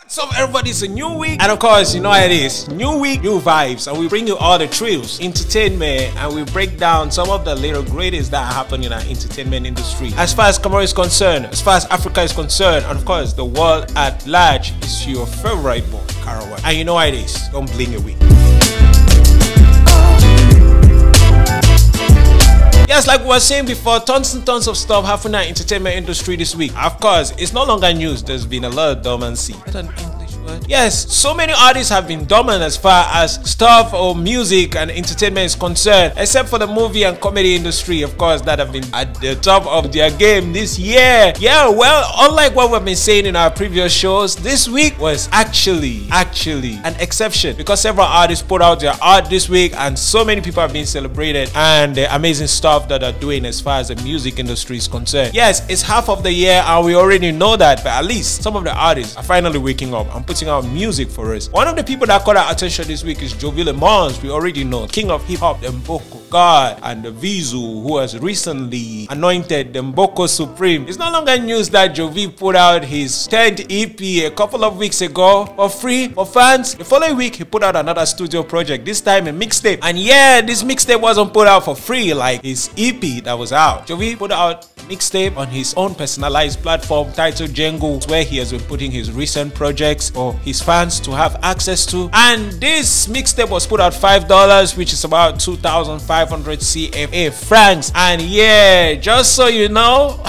What's up, everybody? It's a new week, and of course, you know how it is. New week, new vibes, and we bring you all the thrills, entertainment, and we break down some of the little greatest that happen in our entertainment industry. As far as Cameroon is concerned, as far as Africa is concerned, and of course, the world at large, is your favorite boy, Karawa. And you know how it is. Don't blink a week. Yes, like we were saying before, tons and tons of stuff happening in the entertainment industry this week. Of course, it's no longer news. There's been a lot of dormancy. Is that an English word? Yes, so many artists have been dormant as far as stuff or music and entertainment is concerned, except for the movie and comedy industry, of course, that have been at the top of their game this year. Yeah, well, unlike what we've been saying in our previous shows, this week was actually an exception because several artists put out their art this week and so many people have been celebrated and the amazing stuff that are doing as far as the music industry is concerned. Yes, it's half of the year and we already know that, but at least some of the artists are finally waking up and putting out music for us. One of the people that caught our attention this week is Jovi. We already know, king of hip-hop, the Mboko God, and the Vizu, who has recently anointed the Mboko Supreme. It's no longer news that Jovi put out his 10th EP a couple of weeks ago for free for fans. The following week, he put out another studio project, this time a mixtape. And yeah, this mixtape wasn't put out for free like his EP that was out. Jovi put out a mixtape on his own personalized platform titled Django, where he has been putting his recent projects for his fans to have access to. And this mixtape was put out $5, which is about 2,500 CFA francs. And yeah, just so you know,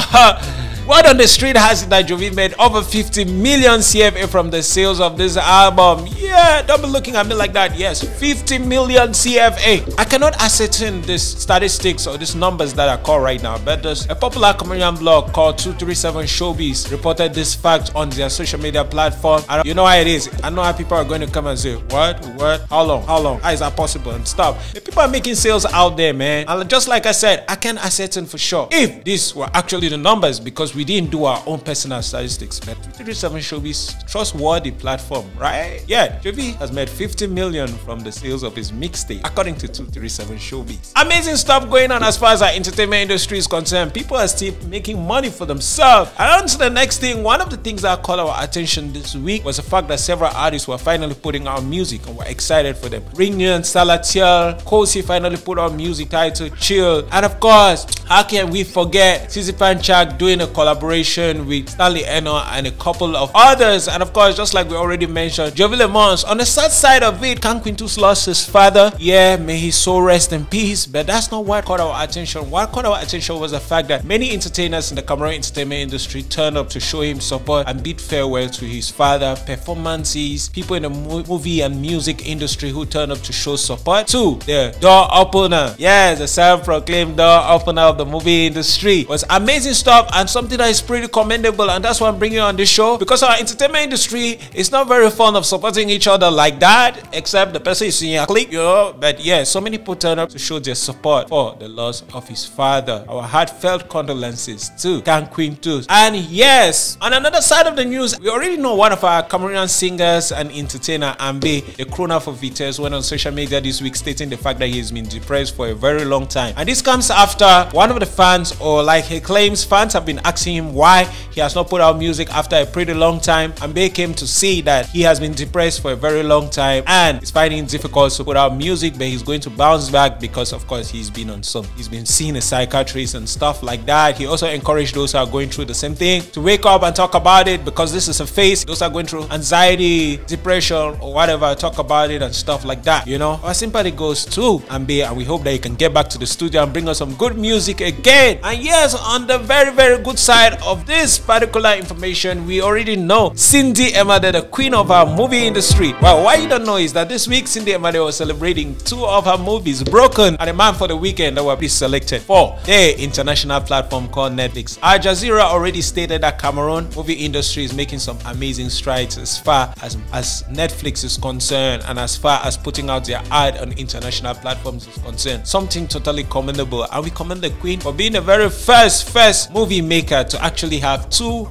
word on the street has it that Jovi made over 50 million CFA from the sales of this album. Yeah, don't be looking at me like that. Yes, 50 million CFA. I cannot ascertain these statistics or these numbers that are called right now, but there's a popular Cameroonian blog called 237 Showbiz reported this fact on their social media platform. And you know how it is. I know how people are going to come and say, what, how long, how is that possible and stuff. But people are making sales out there, man. And just like I said, I can't ascertain for sure if these were actually the numbers because we didn't do our own personal statistics. But 237 Showbiz, trustworthy platform, right? Yeah, Jovi has made 50 million from the sales of his mixtape, according to 237 Showbiz. Amazing stuff going on as far as our entertainment industry is concerned. People are still making money for themselves. And on to the next thing, one of the things that caught our attention this week was the fact that several artists were finally putting out music and we're excited for them. Ringnew, Salatiel, Kosi finally put out music titled Chill. And of course, how can we forget Sissy Panchak doing a collaboration with Stanley Eno and a couple of others. And of course, just like we already mentioned, Jovi. On the sad side of it, King Quintus lost his father. Yeah, may his soul rest in peace. But that's not what caught our attention. What caught our attention was the fact that many entertainers in the Cameroon entertainment industry turned up to show him support and bid farewell to his father. Performances, people in the movie and music industry who turned up to show support to the door opener. Yes, the self-proclaimed door opener of the movie industry. Was amazing stuff and something that is pretty commendable, and that's why I'm bringing you on this show, because our entertainment industry is not very fond of supporting each other like that, except the person is in your clique, you know. But yeah, so many people turn up to show their support for the loss of his father. Our heartfelt condolences to King Quintus. And yes, on another side of the news, we already know one of our Cameroonian singers and entertainer, Ambe, the crooner for Vitesse, went on social media this week stating the fact that he has been depressed for a very long time. And this comes after one of the fans, or like he claims, fans have been asking him why he has not put out music after a pretty long time. Ambe came to see that he has been depressed for a very long time and he's finding it difficult to put out music, but he's going to bounce back because of course he's been seeing a psychiatrist and stuff like that. He also encouraged those who are going through the same thing to wake up and talk about it, because this is a phase. Those are going through anxiety, depression, or whatever, talk about it and stuff like that, you know. Our sympathy goes to Ambe, and we hope that he can get back to the studio and bring us some good music again. And yes, on the very good side of this particular information, we already know Cindy Emade, the queen of our movie industry. Well, why you don't know is that this week Cindy Emade was celebrating 2 of her movies, Broken and A Man for the Weekend, that were selected for the international platform called Netflix. Al Jazeera already stated that Cameroon movie industry is making some amazing strides as far as Netflix is concerned, and as far as putting out their ad on international platforms is concerned. Something totally commendable, and we commend the queen for being the very first movie maker year to actually have two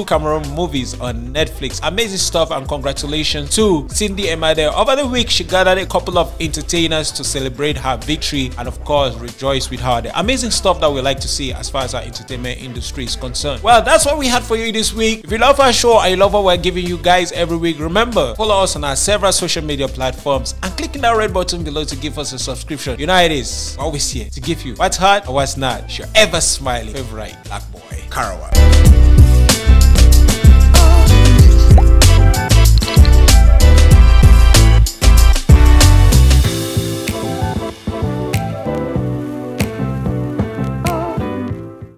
Cameroon movies on Netflix. Amazing stuff, and congratulations to Cindy Emade. Over the week, she gathered a couple of entertainers to celebrate her victory and of course rejoice with her. The amazing stuff that we like to see as far as our entertainment industry is concerned. Well, that's what we had for you this week. If you love our show and you love what we're giving you guys every week, remember, follow us on our several social media platforms and clicking that red button below to give us a subscription. You know how it is. We're always here to give you what's hot and what's not. It's your ever smiling favorite black boy, Karawa.